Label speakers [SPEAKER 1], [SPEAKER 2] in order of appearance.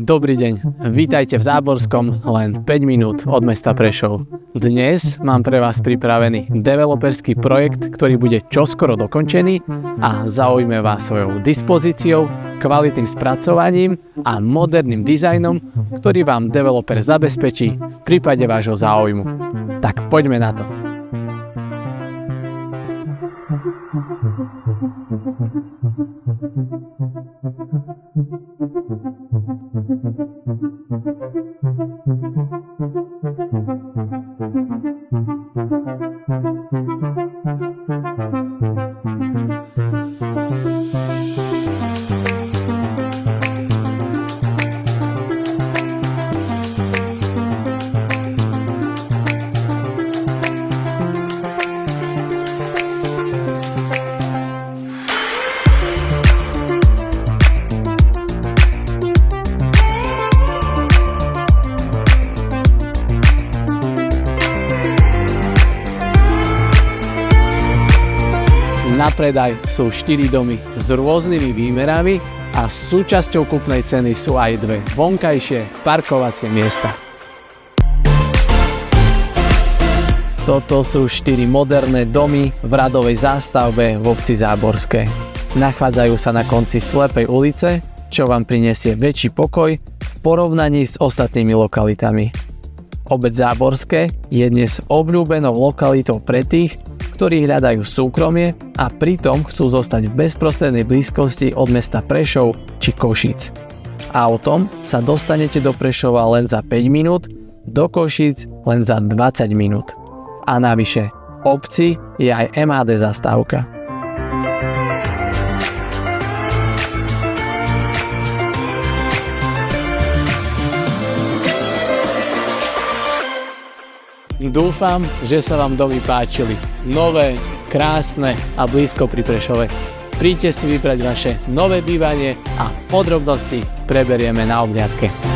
[SPEAKER 1] Dobrý deň, vítajte v Záborskom, len 5 minút od mesta Prešov. Dnes mám pre vás pripravený developerský projekt, ktorý bude čoskoro dokončený a zaujme vás svojou dispozíciou, kvalitným spracovaním a moderným dizajnom, ktorý vám developer zabezpečí v prípade vášho záujmu. Tak poďme na to. Na predaj sú 4 domy s rôznymi výmerami a súčasťou kúpnej ceny sú aj 2 vonkajšie parkovacie miesta. Toto sú 4 moderné domy v radovej zástavbe v obci Záborské. Nachádzajú sa na konci slepej ulice, čo vám prinesie väčší pokoj v porovnaní s ostatnými lokalitami. Obec Záborské je dnes obľúbenou lokalitou pre tých, ktorí hľadajú súkromie a pritom chcú zostať v bezprostrednej blízkosti od mesta Prešov či Košíc. Autom sa dostanete do Prešova len za 5 minút, do Košíc len za 20 minút. A navyše, v obci je aj MHD zastávka. Dúfam, že sa vám domy páčili. Nové, krásne a blízko pri Prešove. Príďte si vybrať vaše nové bývanie a podrobnosti preberieme na obhliadke.